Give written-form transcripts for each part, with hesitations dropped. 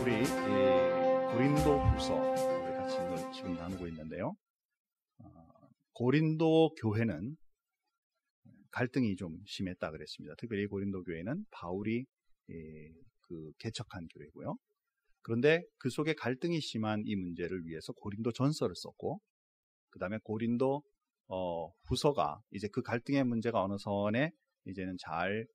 우리 고린도후서 우리 같이 지금 나누고 있는데요. 고린도 교회는 갈등이 좀 심했다 그랬습니다. 특별히 고린도 교회는 바울이 개척한 교회고요. 그런데 그 속에 갈등이 심한 이 문제를 위해서 고린도 전서를 썼고, 그 다음에 고린도 후서가 이제 그 갈등의 문제가 어느 선에 이제는 잘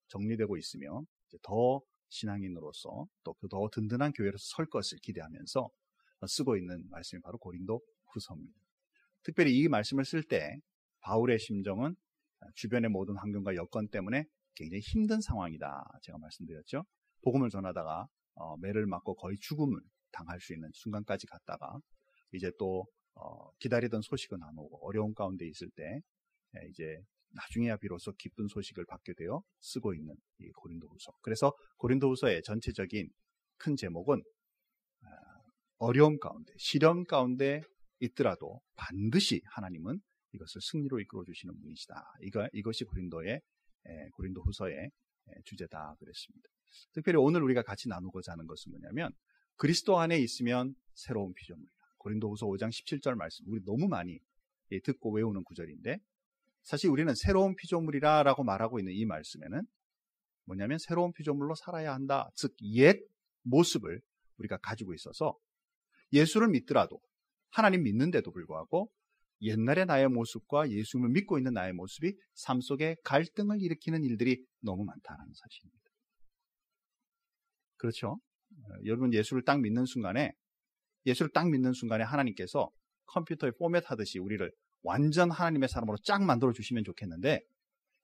정리되고 있으며 이제 더 신앙인으로서 또 더 든든한 교회로서 설 것을 기대하면서 쓰고 있는 말씀이 바로 고린도 후서입니다. 특별히 이 말씀을 쓸 때 바울의 심정은 주변의 모든 환경과 여건 때문에 굉장히 힘든 상황이다. 제가 말씀드렸죠. 복음을 전하다가 매를 맞고 거의 죽음을 당할 수 있는 순간까지 갔다가 이제 또 기다리던 소식은 안 오고 어려운 가운데 있을 때 이제 나중에야 비로소 기쁜 소식을 받게 되어 쓰고 있는 이 고린도후서. 그래서 고린도후서의 전체적인 큰 제목은 어려움 가운데, 시련 가운데 있더라도 반드시 하나님은 이것을 승리로 이끌어 주시는 분이시다. 이것이 고린도후서의 주제다 그랬습니다. 특별히 오늘 우리가 같이 나누고자 하는 것은 뭐냐면, 그리스도 안에 있으면 새로운 피조물이다. 고린도후서 5장 17절 말씀, 우리 너무 많이 듣고 외우는 구절인데, 사실 우리는 새로운 피조물이라고 말하고 있는 이 말씀에는 뭐냐면 새로운 피조물로 살아야 한다. 즉 옛 모습을 우리가 가지고 있어서 예수를 믿더라도, 하나님 믿는데도 불구하고 옛날의 나의 모습과 예수님을 믿고 있는 나의 모습이 삶 속에 갈등을 일으키는 일들이 너무 많다는 사실입니다. 그렇죠? 여러분 예수를 딱 믿는 순간에 하나님께서 컴퓨터에 포맷하듯이 우리를 완전 하나님의 사람으로 쫙 만들어 주시면 좋겠는데,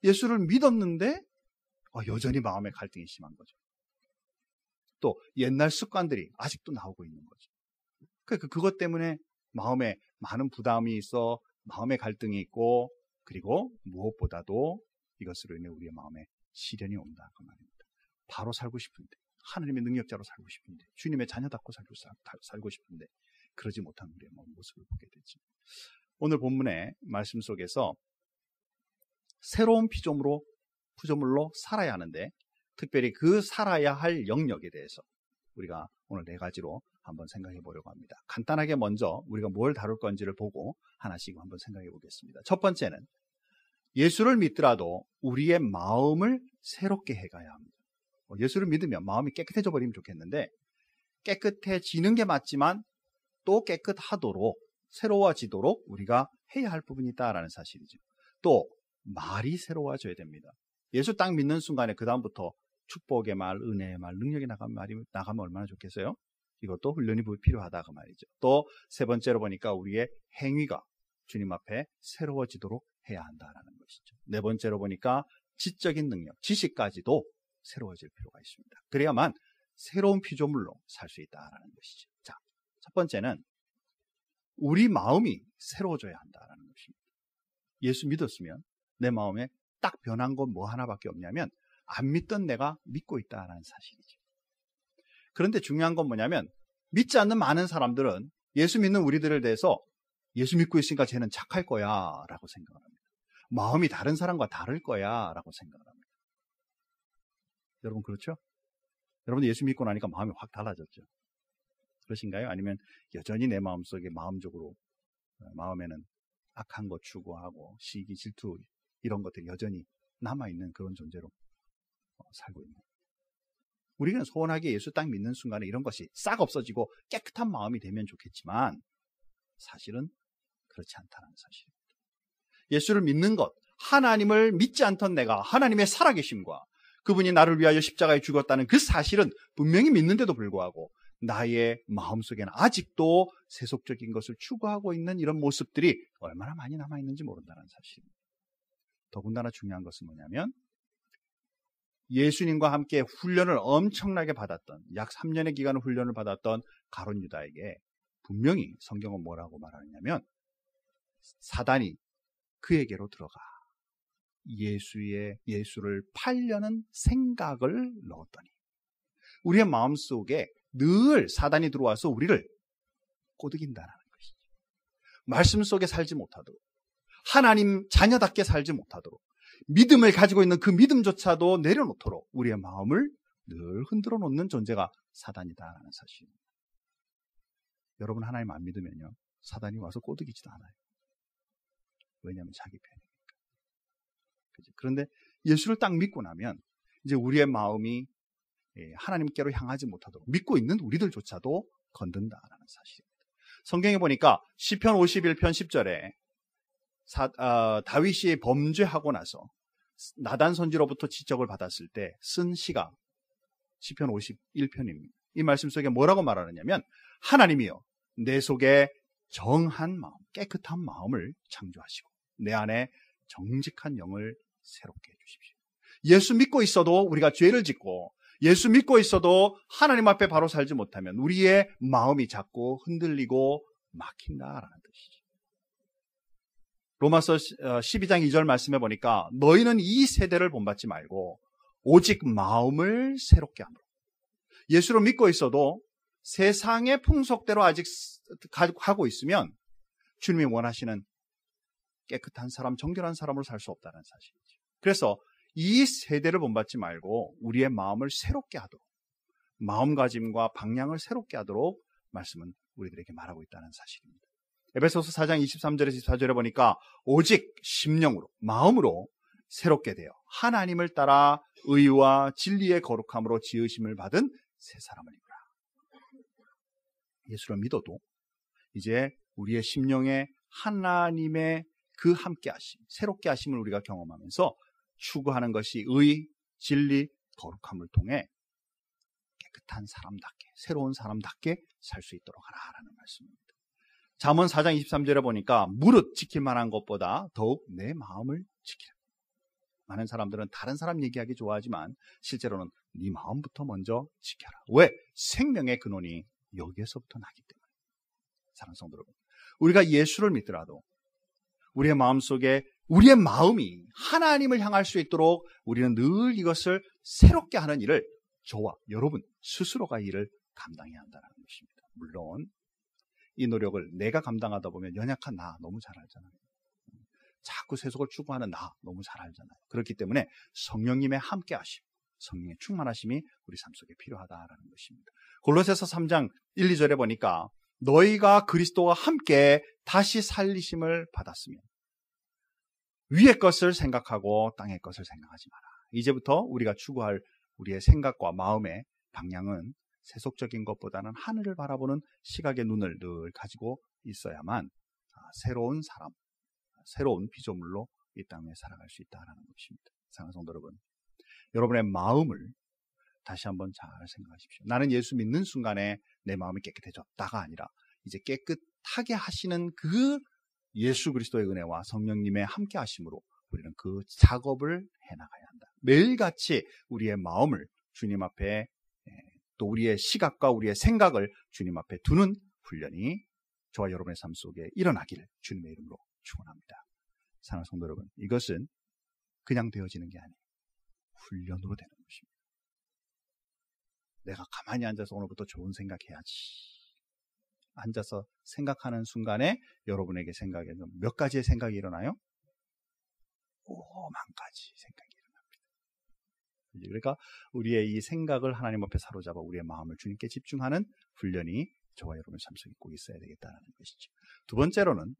예수를 믿었는데 여전히 마음의 갈등이 심한 거죠. 또 옛날 습관들이 아직도 나오고 있는 거죠. 그러니까 그것 때문에 마음에 많은 부담이 있어, 마음의 갈등이 있고, 그리고 무엇보다도 이것으로 인해 우리의 마음에 시련이 온다 그 말입니다. 바로 살고 싶은데, 하나님의 능력자로 살고 싶은데, 주님의 자녀답고 살고 싶은데 그러지 못한 우리의 모습을 보게 되죠. 오늘 본문의 말씀 속에서 새로운 피조물로 살아야 하는데, 특별히 그 살아야 할 영역에 대해서 우리가 오늘 4가지로 한번 생각해 보려고 합니다. 간단하게 먼저 우리가 뭘 다룰 건지를 보고 하나씩 한번 생각해 보겠습니다. 첫 번째는 예수를 믿더라도 우리의 마음을 새롭게 해가야 합니다. 예수를 믿으면 마음이 깨끗해져 버리면 좋겠는데, 깨끗해지는 게 맞지만 또 깨끗하도록, 새로워지도록 우리가 해야 할 부분이 있다라는 사실이죠. 또 말이 새로워져야 됩니다. 예수 딱 믿는 순간에 그 다음부터 축복의 말, 은혜의 말, 능력이 나가면 얼마나 좋겠어요? 이것도 훈련이 필요하다 그 말이죠. 또 세 번째로 보니까 우리의 행위가 주님 앞에 새로워지도록 해야 한다라는 것이죠. 네 번째로 보니까 지적인 능력, 지식까지도 새로워질 필요가 있습니다. 그래야만 새로운 피조물로 살 수 있다라는 것이죠. 자, 첫 번째는 우리 마음이 새로워져야 한다라는 것입니다. 예수 믿었으면 내 마음에 딱 변한 건 뭐 하나밖에 없냐면, 안 믿던 내가 믿고 있다라는 사실이죠. 그런데 중요한 건 뭐냐면, 믿지 않는 많은 사람들은 예수 믿는 우리들에 대해서 예수 믿고 있으니까 쟤는 착할 거야 라고 생각을 합니다. 마음이 다른 사람과 다를 거야 라고 생각을 합니다. 여러분 그렇죠? 여러분 예수 믿고 나니까 마음이 확 달라졌죠? 그러신가요? 아니면 여전히 내 마음속에 마음에는 악한 것 추구하고 시기, 질투 이런 것들이 여전히 남아있는 그런 존재로 살고 있는, 우리는 소원하게 예수 딱 믿는 순간에 이런 것이 싹 없어지고 깨끗한 마음이 되면 좋겠지만 사실은 그렇지 않다는 사실입니다. 예수를 믿는 것, 하나님을 믿지 않던 내가 하나님의 살아계심과 그분이 나를 위하여 십자가에 죽었다는 그 사실은 분명히 믿는데도 불구하고 나의 마음속에는 아직도 세속적인 것을 추구하고 있는 이런 모습들이 얼마나 많이 남아있는지 모른다는 사실입니다. 더군다나 중요한 것은 뭐냐면, 예수님과 함께 훈련을 엄청나게 받았던, 약 3년의 기간을 훈련을 받았던 가룟 유다에게 분명히 성경은 뭐라고 말하느냐면, 사단이 그에게로 들어가 예수를 팔려는 생각을 넣었더니, 우리의 마음속에 늘 사단이 들어와서 우리를 꼬드긴다는 것이죠. 말씀 속에 살지 못하도록, 하나님 자녀답게 살지 못하도록, 믿음을 가지고 있는 그 믿음조차도 내려놓도록 우리의 마음을 늘 흔들어 놓는 존재가 사단이다라는 사실입니다. 여러분 하나님 안 믿으면요, 사단이 와서 꼬드기지도 않아요. 왜냐하면 자기 편이니까. 그죠? 그런데 예수를 딱 믿고 나면 이제 우리의 마음이 하나님께로 향하지 못하도록 믿고 있는 우리들조차도 건든다라는 사실입니다. 성경에 보니까 시편 51편 10절에 다윗이 범죄하고 나서 나단 선지로부터 지적을 받았을 때 쓴 시가 시편 51편입니다. 이 말씀 속에 뭐라고 말하느냐면, 하나님이여 내 속에 정한 마음, 깨끗한 마음을 창조하시고 내 안에 정직한 영을 새롭게 해주십시오. 예수 믿고 있어도 우리가 죄를 짓고, 예수 믿고 있어도 하나님 앞에 바로 살지 못하면 우리의 마음이 자꾸 흔들리고 막힌다라는 뜻이죠. 로마서 12장 2절 말씀해 보니까 너희는 이 세대를 본받지 말고 오직 마음을 새롭게 하므로. 예수를 믿고 있어도 세상의 풍속대로 아직 하고 있으면 주님이 원하시는 깨끗한 사람, 정결한 사람으로 살 수 없다는 사실이죠. 그래서 이 세대를 본받지 말고 우리의 마음을 새롭게 하도록, 마음가짐과 방향을 새롭게 하도록 말씀은 우리들에게 말하고 있다는 사실입니다. 에베소서 4장 23절에서 24절에 보니까 오직 심령으로, 마음으로 새롭게 되어 하나님을 따라 의와 진리의 거룩함으로 지으심을 받은 새 사람을 입으라. 예수를 믿어도 이제 우리의 심령에 하나님의 그 함께 하심, 새롭게 하심을 우리가 경험하면서 추구하는 것이 의, 진리, 거룩함을 통해 깨끗한 사람답게, 새로운 사람답게 살 수 있도록 하라라는 말씀입니다. 잠언 4장 23절에 보니까 무릇 지킬 만한 것보다 더욱 내 마음을 지키라. 많은 사람들은 다른 사람 얘기하기 좋아하지만 실제로는 네 마음부터 먼저 지켜라. 왜? 생명의 근원이 여기에서부터 나기 때문에. 사랑하는 성도 여러분, 우리가 예수를 믿더라도 우리의 마음속에 우리의 마음이 하나님을 향할 수 있도록 우리는 늘 이것을 새롭게 하는 일을 저와 여러분 스스로가 일을 감당해야 한다는 것입니다. 물론 이 노력을 내가 감당하다 보면 연약한 나 너무 잘 알잖아요. 자꾸 세속을 추구하는 나 너무 잘 알잖아요. 그렇기 때문에 성령님의 함께 하심, 성령의 충만하심이 우리 삶 속에 필요하다라는 것입니다. 골로새서 3장 1, 2절에 보니까 너희가 그리스도와 함께 다시 살리심을 받았으면 위의 것을 생각하고 땅의 것을 생각하지 마라. 이제부터 우리가 추구할 우리의 생각과 마음의 방향은 세속적인 것보다는 하늘을 바라보는 시각의 눈을 늘 가지고 있어야만 새로운 사람, 새로운 피조물로 이 땅에 살아갈 수 있다는 것입니다. 사랑하는 성도 여러분, 여러분의 마음을 다시 한번 잘 생각하십시오. 나는 예수 믿는 순간에 내 마음이 깨끗해졌다가 아니라 이제 깨끗하게 하시는 그 예수 그리스도의 은혜와 성령님의 함께 하심으로 우리는 그 작업을 해나가야 한다. 매일같이 우리의 마음을 주님 앞에, 또 우리의 시각과 우리의 생각을 주님 앞에 두는 훈련이 저와 여러분의 삶 속에 일어나기를 주님의 이름으로 축원합니다. 사랑하는 성도 여러분, 이것은 그냥 되어지는 게 아니에요. 훈련으로 되는 것입니다. 내가 가만히 앉아서 오늘부터 좋은 생각해야지. 앉아서 생각하는 순간에 여러분에게 생각에 몇 가지의 생각이 일어나요? 5만 가지 생각이 일어납니다. 그러니까 우리의 이 생각을 하나님 앞에 사로잡아 우리의 마음을 주님께 집중하는 훈련이 저와 여러분의 삶 속에 꼭 있어야 되겠다는 것이죠. 두 번째로는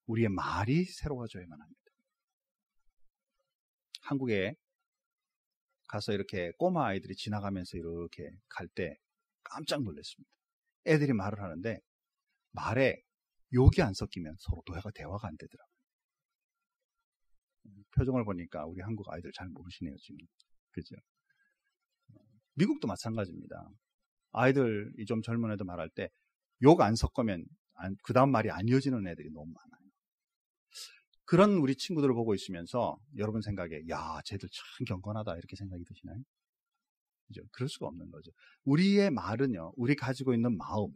우리의 말이 새로워져야만 합니다. 한국에 가서 이렇게 꼬마 아이들이 지나가면서 이렇게 갈 때 깜짝 놀랐습니다. 애들이 말을 하는데 말에 욕이 안 섞이면 서로 대화가 안 되더라고요. 표정을 보니까 우리 한국 아이들 잘 모르시네요, 지금. 그죠? 미국도 마찬가지입니다. 아이들이 좀 젊은 애들 말할 때 욕 안 섞으면 그 다음 말이 안 이어지는 애들이 너무 많아요. 그런 우리 친구들을 보고 있으면서 여러분 생각에 야, 쟤들 참 경건하다 이렇게 생각이 드시나요? 그죠? 그럴 수가 없는 거죠. 우리의 말은요, 우리 가지고 있는 마음,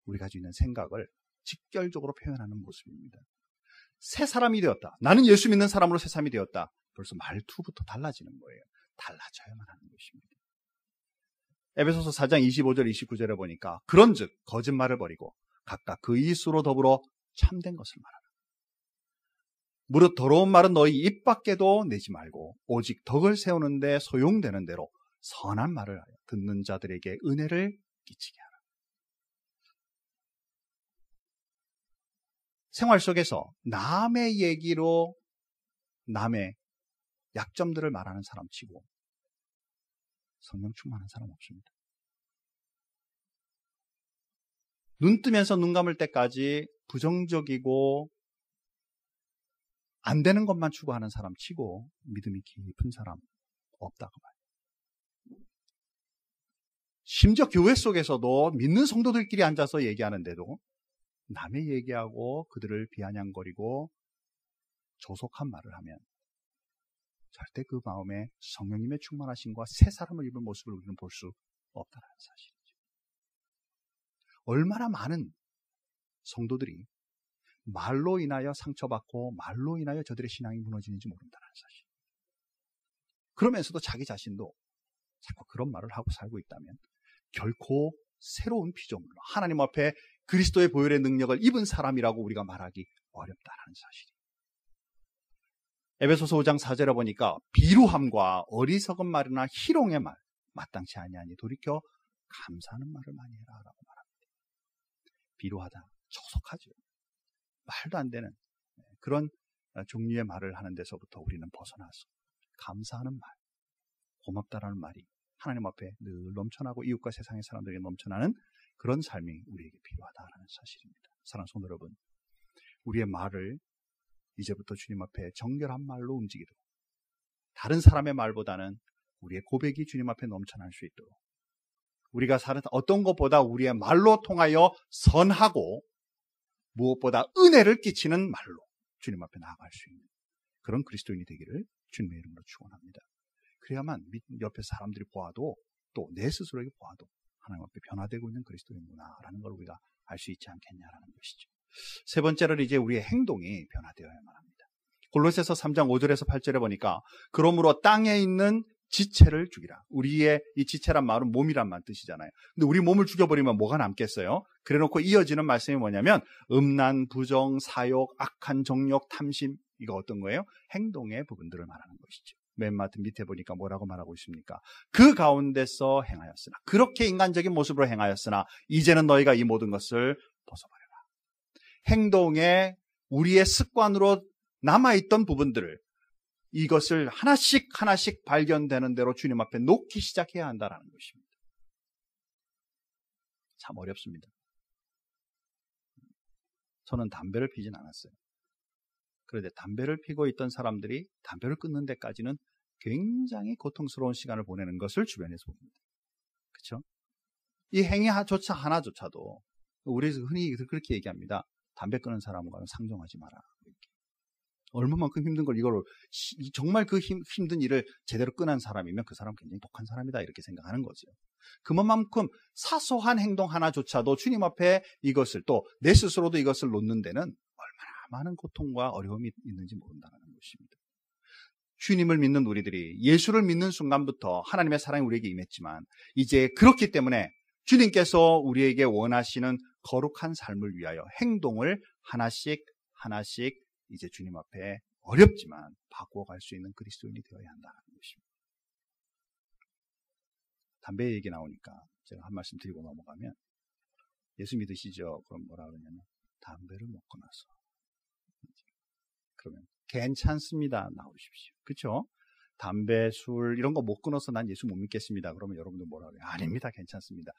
우리 가지고 있는 생각을 직결적으로 표현하는 모습입니다. 새 사람이 되었다. 나는 예수 믿는 사람으로 새 사람이 되었다. 벌써 말투부터 달라지는 거예요. 달라져야만 하는 것입니다. 에베소서 4장 25절 29절에 보니까 그런즉 거짓말을 버리고 각각 그 이수로 더불어 참된 것을 말하라. 무릇 더러운 말은 너희 입 밖에도 내지 말고 오직 덕을 세우는 데 소용되는 대로 선한 말을 하여 듣는 자들에게 은혜를 끼치게 하라. 생활 속에서 남의 얘기로 남의 약점들을 말하는 사람 치고 성령 충만한 사람 없습니다. 눈 뜨면서 눈 감을 때까지 부정적이고 안 되는 것만 추구하는 사람 치고 믿음이 깊은 사람 없다고 봐요. 심지어 교회 속에서도 믿는 성도들끼리 앉아서 얘기하는데도 남의 얘기하고 그들을 비아냥거리고 조속한 말을 하면 절대 그 마음에 성령님의 충만하심과 새 사람을 입은 모습을 우리는 볼 수 없다는 사실이죠. 얼마나 많은 성도들이 말로 인하여 상처받고 말로 인하여 저들의 신앙이 무너지는지 모른다는 사실. 그러면서도 자기 자신도 자꾸 그런 말을 하고 살고 있다면 결코 새로운 피조물로 하나님 앞에 그리스도의 보혈의 능력을 입은 사람이라고 우리가 말하기 어렵다는 사실이에요. 에베소서 5장 4절에 보니까 비루함과 어리석은 말이나 희롱의 말 마땅치 아니하니 돌이켜 감사하는 말을 많이 해라라고 말합니다. 비루하다, 조속하죠. 말도 안 되는 그런 종류의 말을 하는 데서부터 우리는 벗어나서 감사하는 말, 고맙다라는 말이 하나님 앞에 늘 넘쳐나고 이웃과 세상의 사람들에게 넘쳐나는 그런 삶이 우리에게 필요하다라는 사실입니다. 사랑하는 성도 여러분, 우리의 말을 이제부터 주님 앞에 정결한 말로 움직이도록 다른 사람의 말보다는 우리의 고백이 주님 앞에 넘쳐날 수 있도록 우리가 사는 어떤 것보다 우리의 말로 통하여 선하고 무엇보다 은혜를 끼치는 말로 주님 앞에 나아갈 수 있는 그런 그리스도인이 되기를 주님의 이름으로 축원합니다. 그래야만 옆에 사람들이 보아도 또 내 스스로에게 보아도 하나님 앞에 변화되고 있는 그리스도인구나라는 걸 우리가 알 수 있지 않겠냐라는 것이죠. 세 번째로는 이제 우리의 행동이 변화되어야만 합니다. 골로새서 3장 5절에서 8절에 보니까 그러므로 땅에 있는 지체를 죽이라. 우리의 이 지체란 말은 몸이란 말 뜻이잖아요. 근데 우리 몸을 죽여버리면 뭐가 남겠어요? 그래놓고 이어지는 말씀이 뭐냐면 음란, 부정, 사욕, 악한 정욕, 탐심 이거 어떤 거예요? 행동의 부분들을 말하는 것이죠. 맨 밑에 보니까 뭐라고 말하고 있습니까? 그 가운데서 행하였으나 그렇게 인간적인 모습으로 행하였으나 이제는 너희가 이 모든 것을 벗어버려라. 행동에 우리의 습관으로 남아있던 부분들을 이것을 하나씩 하나씩 발견되는 대로 주님 앞에 놓기 시작해야 한다는 것입니다. 참 어렵습니다. 저는 담배를 피진 않았어요. 그런데 담배를 피고 있던 사람들이 담배를 끊는 데까지는 굉장히 고통스러운 시간을 보내는 것을 주변에서 봅니다. 그렇죠? 이 행위조차 하나조차도 우리에서 흔히 그렇게 얘기합니다. 담배 끊는 사람과는 상종하지 마라. 얼마만큼 힘든 걸 이걸 정말 그 힘든 일을 제대로 끊은 사람이면 그 사람 굉장히 독한 사람이다 이렇게 생각하는 거죠. 그만큼 사소한 행동 하나조차도 주님 앞에 이것을 또 내 스스로도 이것을 놓는 데는 얼마나 많은 고통과 어려움이 있는지 모른다는 것입니다. 주님을 믿는 우리들이 예수를 믿는 순간부터 하나님의 사랑이 우리에게 임했지만 이제 그렇기 때문에 주님께서 우리에게 원하시는 거룩한 삶을 위하여 행동을 하나씩 하나씩 이제 주님 앞에 어렵지만 바꾸어갈 수 있는 그리스도인이 되어야 한다는 것입니다. 담배 얘기 나오니까 제가 한 말씀 드리고 넘어가면 예수 믿으시죠? 그럼 뭐라 그러냐면 담배를 먹고 나서 그러면 괜찮습니다. 나오십시오. 그렇죠? 담배, 술 이런 거 못 끊어서 난 예수 못 믿겠습니다. 그러면 여러분들 뭐라 그래요? 아닙니다. 괜찮습니다.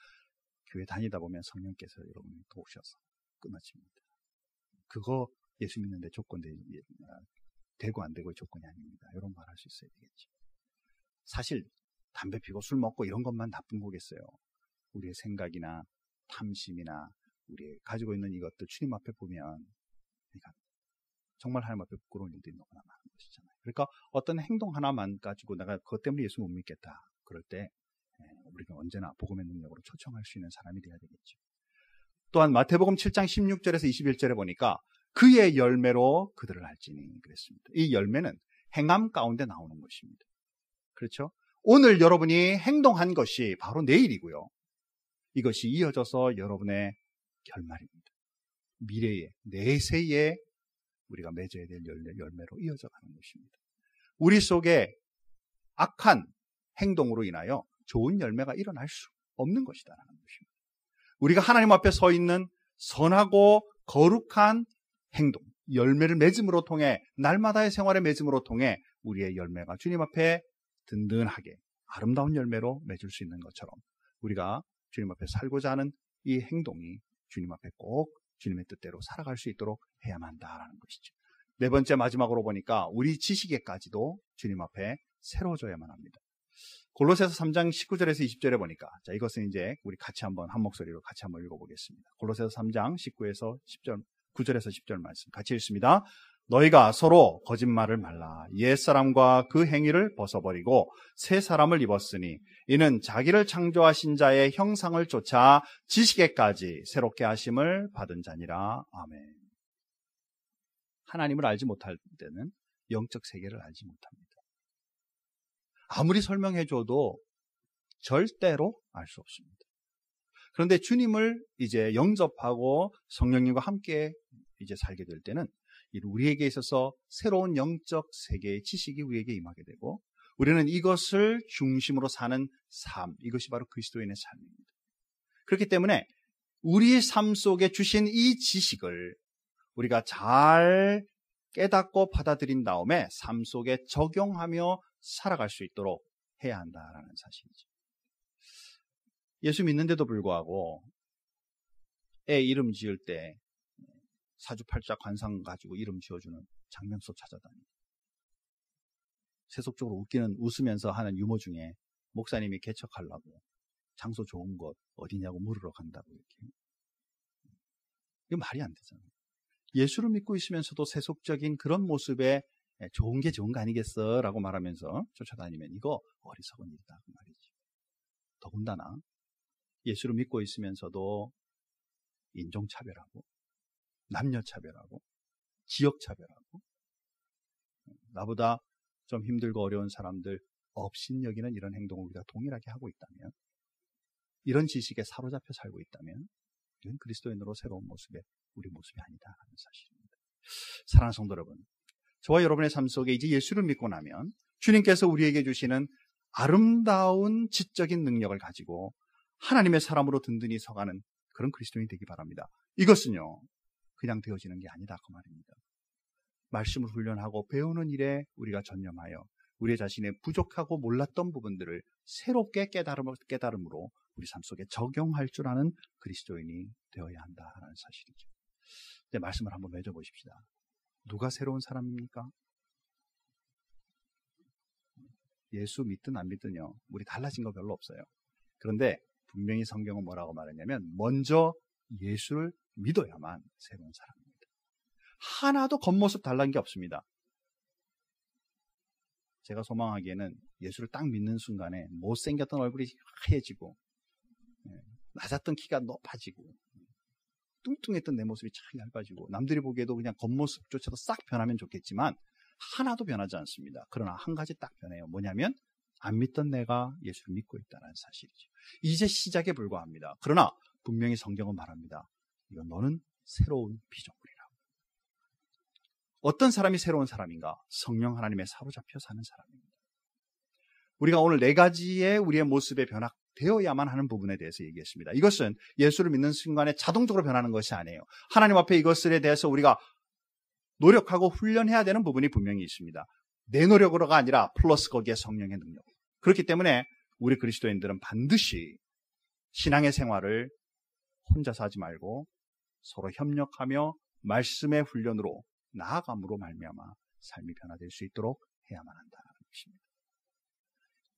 교회 다니다 보면 성령께서 여러분을 도우셔서 끊어집니다. 그거 예수 믿는데 조건 되고 안 되고의 조건이 아닙니다. 이런 말 할 수 있어야 되겠죠. 사실 담배 피고 술 먹고 이런 것만 나쁜 거겠어요. 우리의 생각이나 탐심이나 우리 가지고 있는 이것들 주님 앞에 보면 그러니까 정말 하나님 앞에 부끄러운 일들이 너무나 많은 것이잖아요. 그러니까 어떤 행동 하나만 가지고 내가 그것 때문에 예수 못 믿겠다. 그럴 때 우리가 언제나 복음의 능력으로 초청할 수 있는 사람이 되어야 되겠죠. 또한 마태복음 7장 16절에서 21절에 보니까 그의 열매로 그들을 알지니 그랬습니다. 이 열매는 행함 가운데 나오는 것입니다. 그렇죠? 오늘 여러분이 행동한 것이 바로 내일이고요. 이것이 이어져서 여러분의 결말입니다. 미래의 내세에 우리가 맺어야 될 열매로 이어져 가는 것입니다. 우리 속에 악한 행동으로 인하여 좋은 열매가 일어날 수 없는 것이다라는 것입니다. 우리가 하나님 앞에 서 있는 선하고 거룩한 행동, 열매를 맺음으로 통해 날마다의 생활의 맺음으로 통해 우리의 열매가 주님 앞에 든든하게 아름다운 열매로 맺을 수 있는 것처럼 우리가 주님 앞에 살고자 하는 이 행동이 주님 앞에 꼭 주님의 뜻대로 살아갈 수 있도록 해야만 한다라는 것이죠. 네 번째 마지막으로 보니까 우리 지식에까지도 주님 앞에 새로워져야만 합니다. 골로새서 3장 19절에서 20절에 보니까 자 이것은 이제 우리 같이 한번 한 목소리로 같이 한번 읽어보겠습니다. 골로새서 3장 19에서 10절 9절에서 10절 말씀 같이 읽습니다. 너희가 서로 거짓말을 말라. 옛사람과 그 행위를 벗어버리고 새 사람을 입었으니 이는 자기를 창조하신 자의 형상을 쫓아 지식에까지 새롭게 하심을 받은 자니라. 아멘. 하나님을 알지 못할 때는 영적 세계를 알지 못합니다. 아무리 설명해줘도 절대로 알 수 없습니다. 그런데 주님을 이제 영접하고 성령님과 함께 이제 살게 될 때는 우리에게 있어서 새로운 영적 세계의 지식이 우리에게 임하게 되고 우리는 이것을 중심으로 사는 삶, 이것이 바로 그리스도인의 삶입니다. 그렇기 때문에 우리의 삶 속에 주신 이 지식을 우리가 잘 깨닫고 받아들인 다음에 삶 속에 적용하며 살아갈 수 있도록 해야 한다라는 사실이죠. 예수 믿는데도 불구하고 애 이름 지을 때 사주팔자 관상 가지고 이름 지어주는 장명소 찾아다니고 세속적으로 웃으면서 하는 유머 중에 목사님이 개척하려고 장소 좋은 곳 어디냐고 물으러 간다고 이렇게. 이거 말이 안 되잖아요. 예수를 믿고 있으면서도 세속적인 그런 모습에 좋은 게 좋은 거 아니겠어? 라고 말하면서 쫓아다니면 이거 어리석은 일이다 그 말이지. 더군다나 예수를 믿고 있으면서도 인종차별하고 남녀차별하고 지역차별하고 나보다 좀 힘들고 어려운 사람들 업신여기는 이런 행동을 우리가 동일하게 하고 있다면 이런 지식에 사로잡혀 살고 있다면 이건 그리스도인으로 새로운 모습의 우리 모습이 아니다라는 사실입니다. 사랑하는 성도 여러분, 저와 여러분의 삶 속에 이제 예수를 믿고 나면 주님께서 우리에게 주시는 아름다운 지적인 능력을 가지고 하나님의 사람으로 든든히 서가는 그런 그리스도인이 되기 바랍니다. 이것은요 그냥 되어지는 게 아니다 그 말입니다. 말씀을 훈련하고 배우는 일에 우리가 전념하여 우리 자신의 부족하고 몰랐던 부분들을 새롭게 깨달음으로 우리 삶 속에 적용할 줄 아는 그리스도인이 되어야 한다는 사실이죠. 이제 말씀을 한번 맺어보십시다. 누가 새로운 사람입니까? 예수 믿든 안 믿든요 우리 달라진 거 별로 없어요. 그런데 분명히 성경은 뭐라고 말했냐면 먼저 예수를 믿어야만 새로운 사람입니다. 하나도 겉모습 달라진 게 없습니다. 제가 소망하기에는 예수를 딱 믿는 순간에 못생겼던 얼굴이 하얘지고 낮았던 키가 높아지고 뚱뚱했던 내 모습이 참 얇아지고 남들이 보기에도 그냥 겉모습조차도 싹 변하면 좋겠지만 하나도 변하지 않습니다. 그러나 한 가지 딱 변해요. 뭐냐면 안 믿던 내가 예수를 믿고 있다는 사실이죠. 이제 시작에 불과합니다. 그러나 분명히 성경은 말합니다. 이건 너는 새로운 피조물이라고. 어떤 사람이 새로운 사람인가? 성령 하나님의 사로잡혀 사는 사람입니다. 우리가 오늘 네 가지의 우리의 모습에 변화되어야만 하는 부분에 대해서 얘기했습니다. 이것은 예수를 믿는 순간에 자동적으로 변하는 것이 아니에요. 하나님 앞에 이것에 대해서 우리가 노력하고 훈련해야 되는 부분이 분명히 있습니다. 내 노력으로가 아니라 플러스 거기에 성령의 능력. 그렇기 때문에 우리 그리스도인들은 반드시 신앙의 생활을 혼자서 하지 말고 서로 협력하며 말씀의 훈련으로 나아감으로 말미암아 삶이 변화될 수 있도록 해야만 한다는 것입니다.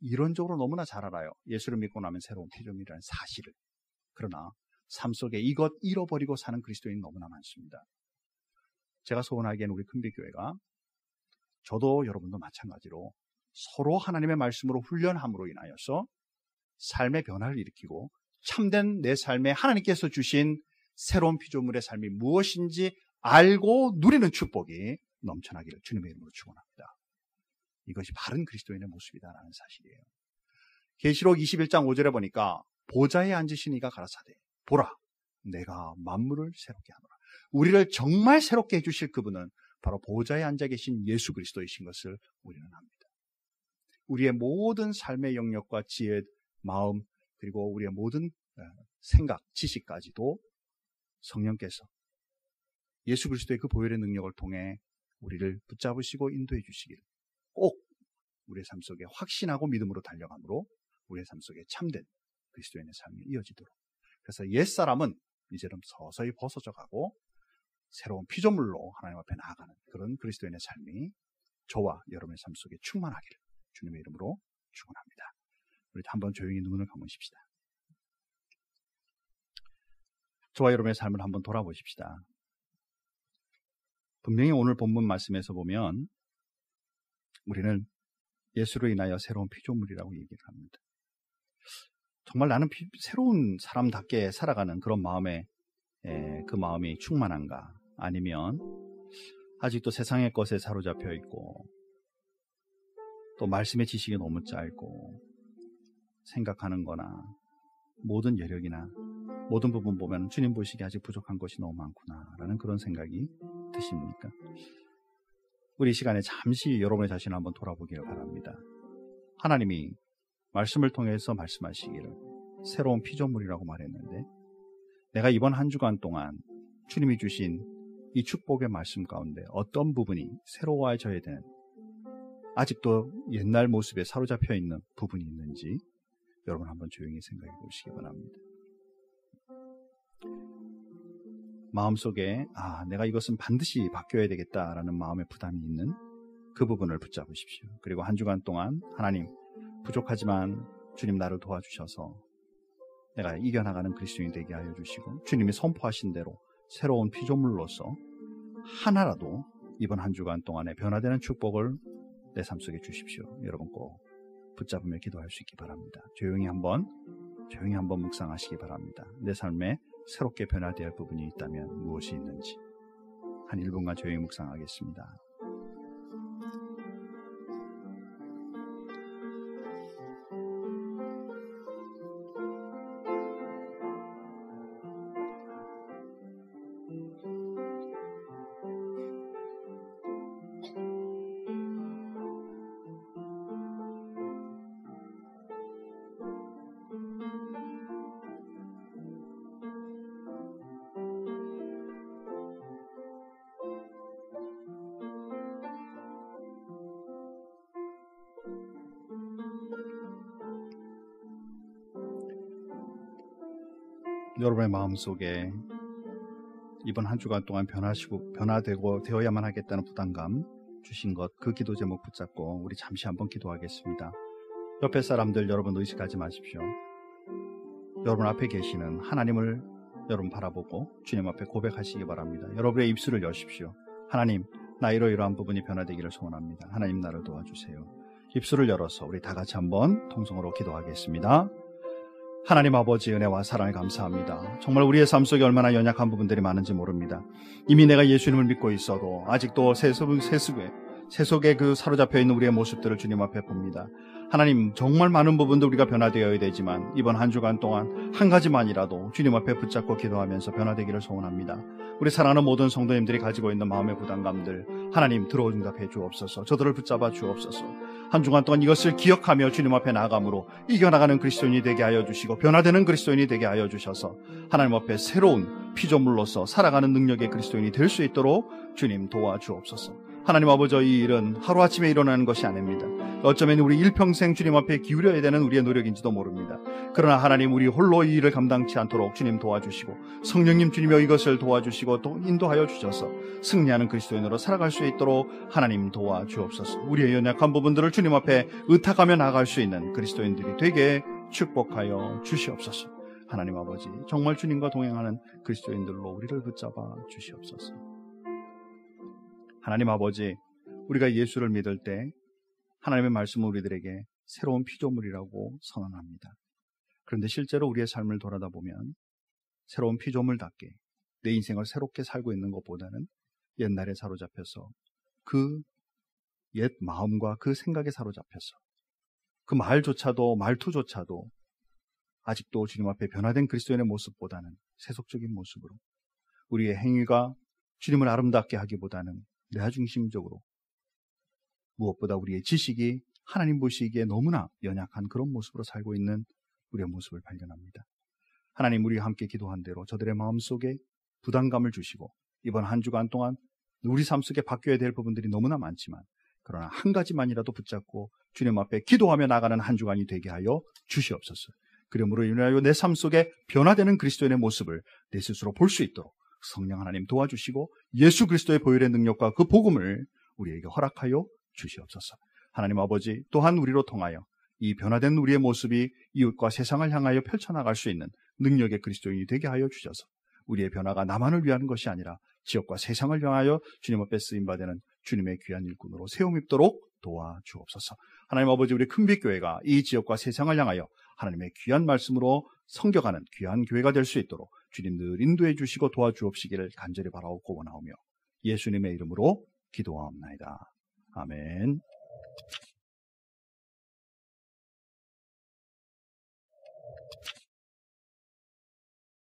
이론적으로 너무나 잘 알아요. 예수를 믿고 나면 새로운 피조물이라는 사실을. 그러나 삶 속에 이것 잃어버리고 사는 그리스도인이 너무나 많습니다. 제가 소원하기에는 우리 큰비교회가 저도 여러분도 마찬가지로 서로 하나님의 말씀으로 훈련함으로 인하여서 삶의 변화를 일으키고 참된 내 삶에 하나님께서 주신 새로운 피조물의 삶이 무엇인지 알고 누리는 축복이 넘쳐나기를 주님의 이름으로 축원합니다. 이것이 바른 그리스도인의 모습이다라는 사실이에요. 계시록 21장 5절에 보니까 보좌에 앉으신 이가 가라사대 보라 내가 만물을 새롭게 하노라. 우리를 정말 새롭게 해주실 그분은 바로 보좌에 앉아 계신 예수 그리스도이신 것을 우리는 압니다. 우리의 모든 삶의 영역과 지혜, 마음, 그리고 우리의 모든 생각, 지식까지도 성령께서 예수 그리스도의 그 보혈의 능력을 통해 우리를 붙잡으시고 인도해 주시기를, 꼭 우리의 삶 속에 확신하고 믿음으로 달려감으로 우리의 삶 속에 참된 그리스도인의 삶이 이어지도록, 그래서 옛사람은 이제는 서서히 벗어져 가고 새로운 피조물로 하나님 앞에 나아가는 그런 그리스도인의 삶이 저와 여러분의 삶 속에 충만하기를 주님의 이름으로 축원합니다. 우리 한번 조용히 눈을 감으십시다. 저와 여러분의 삶을 한번 돌아보십시다. 분명히 오늘 본문 말씀에서 보면 우리는 예수로 인하여 새로운 피조물이라고 얘기를 합니다. 정말 나는 새로운 사람답게 살아가는 그런 마음에 그 마음이 충만한가? 아니면 아직도 세상의 것에 사로잡혀 있고 또 말씀의 지식이 너무 짧고 생각하는 거나 모든 여력이나 모든 부분 보면 주님 보시기에 아직 부족한 것이 너무 많구나 라는 그런 생각이 드십니까? 우리 이 시간에 잠시 여러분의 자신을 한번 돌아보기를 바랍니다. 하나님이 말씀을 통해서 말씀하시기를 새로운 피조물이라고 말했는데, 내가 이번 한 주간 동안 주님이 주신 이 축복의 말씀 가운데 어떤 부분이 새로워져야 되는, 아직도 옛날 모습에 사로잡혀 있는 부분이 있는지 여러분 한번 조용히 생각해 보시기 바랍니다. 마음속에 내가 이것은 반드시 바뀌어야 되겠다라는 마음의 부담이 있는 그 부분을 붙잡으십시오. 그리고 한 주간 동안 하나님, 부족하지만 주님 나를 도와주셔서 내가 이겨나가는 그리스도인이 되게 하여 주시고, 주님이 선포하신 대로 새로운 피조물로서 하나라도 이번 한 주간 동안에 변화되는 축복을 내 삶 속에 주십시오. 여러분 꼭 붙잡으며 기도할 수 있기 바랍니다. 조용히 한번 묵상하시기 바랍니다. 내 삶에 새롭게 변화되어야 할 부분이 있다면 무엇이 있는지 한 1분간 조용히 묵상하겠습니다. 여러분의 마음속에 이번 한 주간 동안 변화되고 되어야만 하겠다는 부담감 주신 것, 그 기도 제목 붙잡고 우리 잠시 한번 기도하겠습니다. 옆에 사람들 여러분 의식하지 마십시오. 여러분 앞에 계시는 하나님을 여러분 바라보고 주님 앞에 고백하시기 바랍니다. 여러분의 입술을 여십시오. 하나님, 나 이러이러한 부분이 변화되기를 소원합니다. 하나님, 나를 도와주세요. 입술을 열어서 우리 다 같이 한번 통성으로 기도하겠습니다. 하나님 아버지, 은혜와 사랑에 감사합니다. 정말 우리의 삶 속에 얼마나 연약한 부분들이 많은지 모릅니다. 이미 내가 예수님을 믿고 있어도 아직도 세속에 그 사로잡혀 있는 우리의 모습들을 주님 앞에 봅니다. 하나님, 정말 많은 부분도 우리가 변화되어야 되지만 이번 한 주간 동안 한 가지만이라도 주님 앞에 붙잡고 기도하면서 변화되기를 소원합니다. 우리 사랑하는 모든 성도님들이 가지고 있는 마음의 부담감들 하나님 응답해 주옵소서. 저들을 붙잡아 주옵소서. 한 주간 동안 이것을 기억하며 주님 앞에 나아감으로 이겨나가는 그리스도인이 되게 하여 주시고 변화되는 그리스도인이 되게 하여 주셔서 하나님 앞에 새로운 피조물로서 살아가는 능력의 그리스도인이 될 수 있도록 주님 도와주옵소서. 하나님 아버지, 이 일은 하루아침에 일어나는 것이 아닙니다. 어쩌면 우리 일평생 주님 앞에 기울여야 되는 우리의 노력인지도 모릅니다. 그러나 하나님, 우리 홀로 이 일을 감당치 않도록 주님 도와주시고 성령님 주님여 이것을 도와주시고 또 인도하여 주셔서 승리하는 그리스도인으로 살아갈 수 있도록 하나님 도와주옵소서. 우리의 연약한 부분들을 주님 앞에 의탁하며 나아갈 수 있는 그리스도인들이 되게 축복하여 주시옵소서. 하나님 아버지, 정말 주님과 동행하는 그리스도인들로 우리를 붙잡아 주시옵소서. 하나님 아버지, 우리가 예수를 믿을 때 하나님의 말씀은 우리들에게 새로운 피조물이라고 선언합니다. 그런데 실제로 우리의 삶을 돌아다 보면 새로운 피조물답게 내 인생을 새롭게 살고 있는 것보다는 옛날에 사로잡혀서 그 옛 마음과 그 생각에 사로잡혀서 그 말투조차도 아직도 주님 앞에 변화된 그리스도인의 모습보다는 세속적인 모습으로, 우리의 행위가 주님을 아름답게 하기보다는 내 중심적으로, 무엇보다 우리의 지식이 하나님 보시기에 너무나 연약한 그런 모습으로 살고 있는 우리의 모습을 발견합니다. 하나님, 우리가 함께 기도한 대로 저들의 마음속에 부담감을 주시고 이번 한 주간 동안 우리 삶 속에 바뀌어야 될 부분들이 너무나 많지만 그러나 한 가지만이라도 붙잡고 주님 앞에 기도하며 나가는 한 주간이 되게 하여 주시옵소서. 그러므로 인하여 내 삶 속에 변화되는 그리스도인의 모습을 내 스스로 볼 수 있도록 성령 하나님 도와주시고 예수 그리스도의 보혈의 능력과 그 복음을 우리에게 허락하여 주시옵소서. 하나님 아버지, 또한 우리로 통하여 이 변화된 우리의 모습이 이웃과 세상을 향하여 펼쳐나갈 수 있는 능력의 그리스도인이 되게 하여 주셔서 우리의 변화가 나만을 위한 것이 아니라 지역과 세상을 향하여 주님 앞에 쓰임받는 주님의 귀한 일꾼으로 세움입도록 도와주옵소서. 하나님 아버지, 우리 큰빛교회가 이 지역과 세상을 향하여 하나님의 귀한 말씀으로 섬겨가는 귀한 교회가 될 수 있도록 주님 늘 인도해 주시고 도와주옵시기를 간절히 바라고 원하오며 예수님의 이름으로 기도하옵나이다. 아멘.